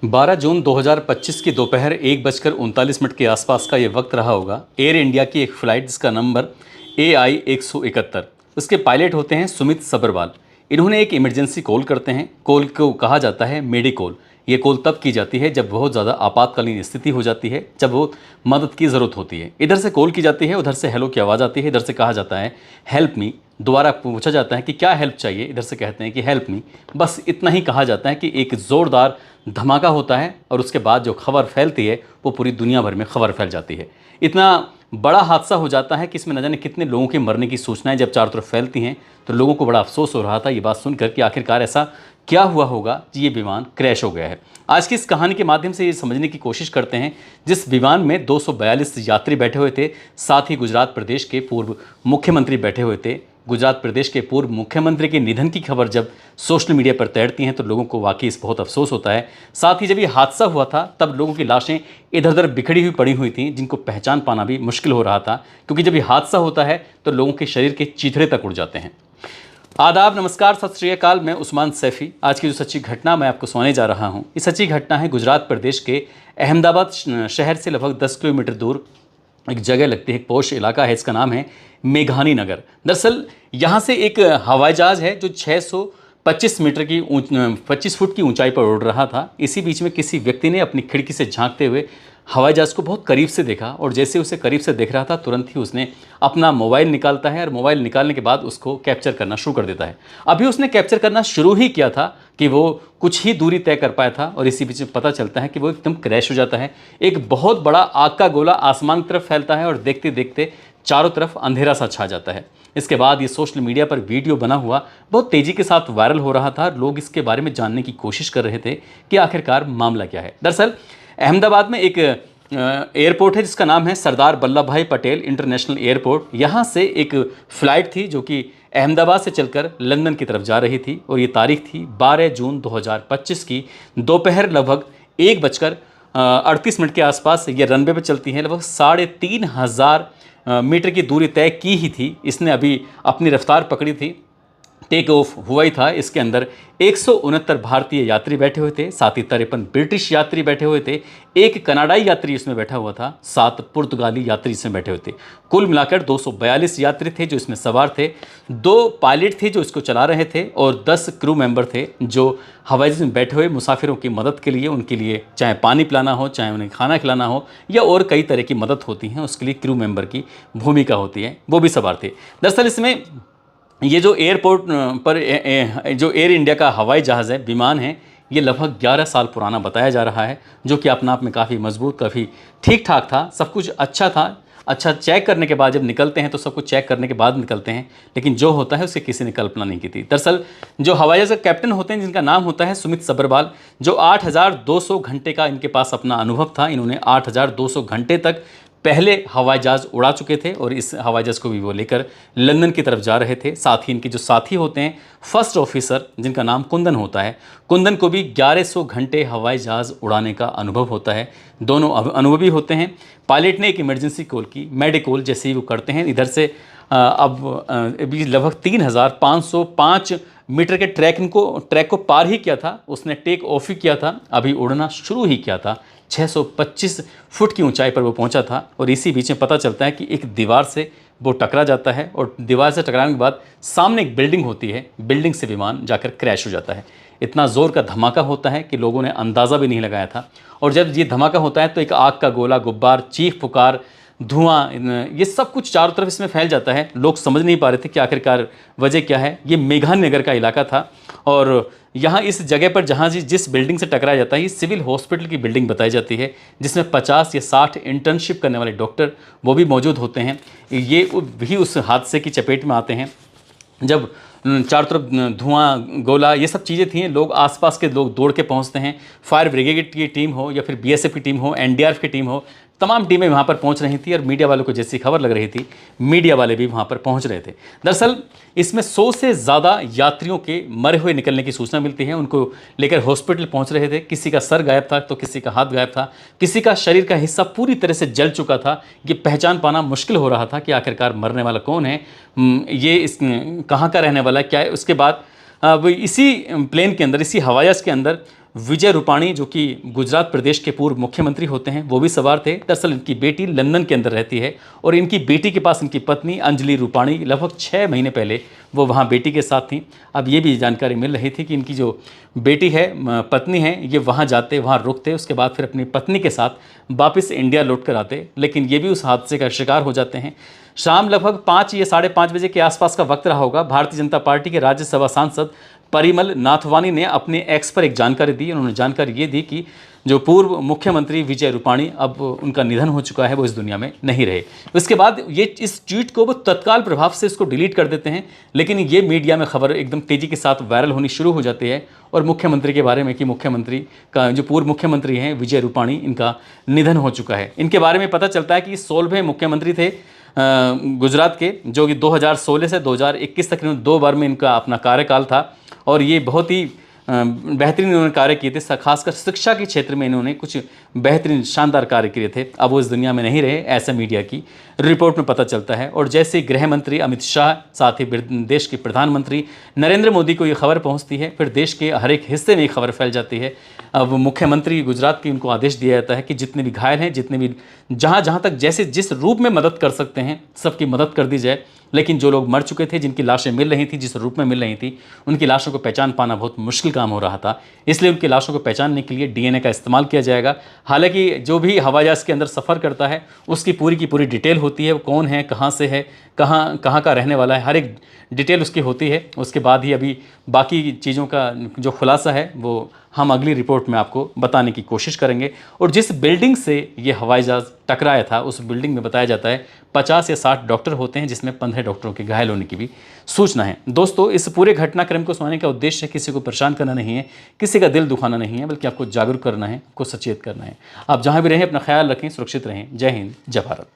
12 जून 2025 की दोपहर 1:39 के आसपास का ये वक्त रहा होगा। एयर इंडिया की एक फ़्लाइट जिसका नंबर AI 171, उसके पायलट होते हैं सुमित सब्रवाल। इन्होंने एक इमरजेंसी कॉल करते हैं। कॉल को कहा जाता है मेडिकॉल। ये कॉल तब की जाती है जब बहुत ज़्यादा आपातकालीन स्थिति हो जाती है, जब वो मदद की ज़रूरत होती है। इधर से कॉल की जाती है, उधर से हेलो की आवाज़ आती है, इधर से कहा जाता है हेल्प मी। दोबारा पूछा जाता है कि क्या हेल्प चाहिए, इधर से कहते हैं कि हेल्प मी। बस इतना ही कहा जाता है कि एक ज़ोरदार धमाका होता है और उसके बाद जो खबर फैलती है वो पूरी दुनिया भर में खबर फैल जाती है। इतना बड़ा हादसा हो जाता है कि इसमें न जाने कितने लोगों के मरने की सूचनाएं जब चारों तरफ फैलती हैं, तो लोगों को बड़ा अफसोस हो रहा था ये बात सुनकर कि आखिरकार ऐसा क्या हुआ होगा कि ये विमान क्रैश हो गया है। आज की इस कहानी के माध्यम से ये समझने की कोशिश करते हैं, जिस विमान में 242 यात्री बैठे हुए थे, साथ ही गुजरात प्रदेश के पूर्व मुख्यमंत्री बैठे हुए थे। गुजरात प्रदेश के पूर्व मुख्यमंत्री के निधन की खबर जब सोशल मीडिया पर तैरती हैं तो लोगों को वाकई इस बहुत अफसोस होता है। साथ ही जब ये हादसा हुआ था तब लोगों की लाशें इधर उधर बिखरी हुई पड़ी हुई थीं, जिनको पहचान पाना भी मुश्किल हो रहा था, क्योंकि जब ये हादसा होता है तो लोगों के शरीर के चीथड़े तक उड़ जाते हैं। आदाब, नमस्कार, सत श्री अकाल। मैं उस्मान सैफ़ी। आज की जो सच्ची घटना मैं आपको सुनाने जा रहा हूँ, ये सच्ची घटना है गुजरात प्रदेश के अहमदाबाद शहर से लगभग 10 किलोमीटर दूर एक जगह लगती है, एक पोश इलाका है, इसका नाम है मेघानी नगर। दरअसल यहाँ से एक हवाई जहाज़ है जो 625 मीटर की 25 फुट की ऊंचाई पर उड़ रहा था। इसी बीच में किसी व्यक्ति ने अपनी खिड़की से झांकते हुए हवाई जहाज़ को बहुत करीब से देखा और जैसे उसे करीब से देख रहा था तुरंत ही उसने अपना मोबाइल निकालता है और मोबाइल निकालने के बाद उसको कैप्चर करना शुरू कर देता है। अभी उसने कैप्चर करना शुरू ही किया था कि वो कुछ ही दूरी तय कर पाया था और इसी बीच में पता चलता है कि वो एकदम क्रैश हो जाता है। एक बहुत बड़ा आग का गोला आसमान की तरफ फैलता है और देखते देखते चारों तरफ अंधेरा सा छा जाता है। इसके बाद ये सोशल मीडिया पर वीडियो बना हुआ बहुत तेज़ी के साथ वायरल हो रहा था। लोग इसके बारे में जानने की कोशिश कर रहे थे कि आखिरकार मामला क्या है। दरअसल अहमदाबाद में एक एयरपोर्ट है जिसका नाम है सरदार वल्लभ भाई पटेल इंटरनेशनल एयरपोर्ट। यहाँ से एक फ़्लाइट थी जो कि अहमदाबाद से चलकर लंदन की तरफ जा रही थी और ये तारीख थी 12 जून 2025 की दोपहर लगभग 1:38 के आसपास। ये रनवे पर चलती है। लगभग 3500 मीटर की दूरी तय की ही थी। इसने अभी अपनी रफ्तार पकड़ी थी, टेक ऑफ हुआ ही था। इसके अंदर 169 भारतीय यात्री बैठे हुए थे, साथ ही 53 ब्रिटिश यात्री बैठे हुए थे, एक कनाडाई यात्री इसमें बैठा हुआ था, 7 पुर्तगाली यात्री इसमें बैठे हुए थे। कुल मिलाकर 242 यात्री थे जो इसमें सवार थे। 2 पायलट थे जो इसको चला रहे थे और 10 क्रू मेंबर थे जो हवाई जहाज़ में बैठे हुए मुसाफिरों की मदद के लिए, उनके लिए चाहे पानी पिलाना हो, चाहे उन्हें खाना खिलाना हो या और कई तरह की मदद होती हैं, उसके लिए क्रू मेंबर की भूमिका होती है, वो भी सवार थे। दरअसल इसमें ये जो एयरपोर्ट पर जो एयर इंडिया का हवाई जहाज़ है, विमान है, ये लगभग 11 साल पुराना बताया जा रहा है, जो कि अपने आप में काफ़ी मजबूत, काफ़ी ठीक ठाक था। सब कुछ अच्छा था। अच्छा, चेक करने के बाद जब निकलते हैं तो सब कुछ चेक करने के बाद निकलते हैं, लेकिन जो होता है उसकी किसी ने कल्पना नहीं की थी। दरअसल जो हवाई जहाज़ का कैप्टन होते हैं जिनका नाम होता है सुमित सब्रवाल, जो 8200 घंटे का इनके पास अपना अनुभव था। इन्होंने 8200 घंटे तक पहले हवाई जहाज़ उड़ा चुके थे और इस हवाई जहाज़ को भी वो लेकर लंदन की तरफ जा रहे थे। साथ ही इनके जो साथी होते हैं फर्स्ट ऑफिसर, जिनका नाम कुंदन होता है, कुंदन को भी 1100 घंटे हवाई जहाज़ उड़ाने का अनुभव होता है। दोनों अनुभवी होते हैं। पायलट ने एक इमरजेंसी कॉल की, मेडिकॉल जैसे ही वो करते हैं। इधर से अभी लगभग 3505 मीटर के ट्रैक को पार ही किया था, उसने टेक ऑफ ही किया था, अभी उड़ना शुरू ही किया था। 625 फुट की ऊंचाई पर वो पहुंचा था और इसी बीच में पता चलता है कि एक दीवार से वो टकरा जाता है और दीवार से टकराने के बाद सामने एक बिल्डिंग होती है, बिल्डिंग से विमान जाकर क्रैश हो जाता है। इतना ज़ोर का धमाका होता है कि लोगों ने अंदाज़ा भी नहीं लगाया था। और जब ये धमाका होता है तो एक आग का गोला, गुब्बार, चीख पुकार, धुआं, ये सब कुछ चारों तरफ इसमें फैल जाता है। लोग समझ नहीं पा रहे थे कि आखिरकार वजह क्या है। ये मेघानी नगर का इलाका था और यहाँ इस जगह पर जहाँ जिस बिल्डिंग से टकराया जाता है, ये सिविल हॉस्पिटल की बिल्डिंग बताई जाती है, जिसमें 50 या 60 इंटर्नशिप करने वाले डॉक्टर वो भी मौजूद होते हैं। ये भी उस हादसे की चपेट में आते हैं जब चारों तरफ धुआं, गोला, ये सब चीज़ें थी। लोग, आसपास के लोग दौड़ के पहुंचते हैं। फायर ब्रिगेड की टीम हो या फिर BSF की टीम हो, NDRF की टीम हो, तमाम टीमें वहाँ पर पहुँच रही थी और मीडिया वालों को जैसी खबर लग रही थी, मीडिया वाले भी वहाँ पर पहुँच रहे थे। दरअसल इसमें 100 से ज़्यादा यात्रियों के मरे हुए निकलने की सूचना मिलती है। उनको लेकर हॉस्पिटल पहुँच रहे थे। किसी का सर गायब था तो किसी का हाथ गायब था, किसी का शरीर का हिस्सा पूरी तरह से जल चुका था। ये पहचान पाना मुश्किल हो रहा था कि आखिरकार मरने वाला कौन है, ये कहाँ का रहने वाला है, क्या है। उसके बाद इसी प्लेन के अंदर, इसी हवाई जहाज़ के अंदर विजय रूपाणी जो कि गुजरात प्रदेश के पूर्व मुख्यमंत्री होते हैं, वो भी सवार थे। दरअसल इनकी बेटी लंदन के अंदर रहती है और इनकी बेटी के पास इनकी पत्नी अंजलि रूपाणी लगभग 6 महीने पहले वो वहाँ बेटी के साथ थी। अब ये भी जानकारी मिल रही थी कि इनकी जो बेटी है, पत्नी है, ये वहाँ जाते, वहाँ रुकते, उसके बाद फिर अपनी पत्नी के साथ वापस इंडिया लौट कर आते, लेकिन ये भी उस हादसे का शिकार हो जाते हैं। शाम लगभग 5 या 5:30 बजे के आसपास का वक्त रहा होगा। भारतीय जनता पार्टी के राज्यसभा सांसद परिमल नाथवानी ने अपने एक्स पर एक जानकारी दी। उन्होंने जानकारी ये दी कि जो पूर्व मुख्यमंत्री विजय रूपाणी, अब उनका निधन हो चुका है, वो इस दुनिया में नहीं रहे। उसके बाद ये इस ट्वीट को वो तत्काल प्रभाव से इसको डिलीट कर देते हैं, लेकिन ये मीडिया में खबर एकदम तेज़ी के साथ वायरल होनी शुरू हो जाती है और मुख्यमंत्री के बारे में कि मुख्यमंत्री का जो पूर्व मुख्यमंत्री हैं विजय रूपाणी, इनका निधन हो चुका है। इनके बारे में पता चलता है कि 16वें मुख्यमंत्री थे गुजरात के, जो कि 2016 से 2021 तक इन्होंने 2 बार में इनका अपना कार्यकाल था और ये बहुत ही बेहतरीन इन्होंने कार्य किए थे। खासकर शिक्षा के क्षेत्र में इन्होंने कुछ बेहतरीन शानदार कार्य किए थे। अब वो इस दुनिया में नहीं रहे, ऐसा मीडिया की रिपोर्ट में पता चलता है। और जैसे गृह मंत्री अमित शाह, साथ ही देश के प्रधानमंत्री नरेंद्र मोदी को ये खबर पहुंचती है, फिर देश के हर एक हिस्से में ये खबर फैल जाती है। अब मुख्यमंत्री गुजरात की उनको आदेश दिया जाता है कि जितने भी घायल हैं, जितने भी जहाँ तक जैसे जिस रूप में मदद कर सकते हैं सबकी मदद कर दी जाए। लेकिन जो लोग मर चुके थे, जिनकी लाशें मिल रही थी, जिस रूप में मिल रही थी, उनकी लाशों को पहचान पाना बहुत मुश्किल काम हो रहा था। इसलिए उनकी लाशों को पहचानने के लिए डीएनए का इस्तेमाल किया जाएगा। हालांकि जो भी हवाई जहाज़ के अंदर सफ़र करता है उसकी पूरी की पूरी डिटेल होती है, वो कौन है, कहाँ से है, कहाँ का रहने वाला है, हर एक डिटेल उसकी होती है। उसके बाद ही अभी बाकी चीज़ों का जो खुलासा है वो हम अगली रिपोर्ट में आपको बताने की कोशिश करेंगे। और जिस बिल्डिंग से ये हवाई जहाज़ टकराया था, उस बिल्डिंग में बताया जाता है 50 या 60 डॉक्टर होते हैं, जिसमें 15 डॉक्टरों के घायल होने की भी सूचना है। दोस्तों, इस पूरे घटनाक्रम को सुनाने का उद्देश्य किसी को परेशान करना नहीं है, किसी का दिल दुखाना नहीं है, बल्कि आपको जागरूक करना है, आपको सचेत करना है। आप जहाँ भी रहें अपना ख्याल रखें, सुरक्षित रहें। जय हिंद, जय भारत।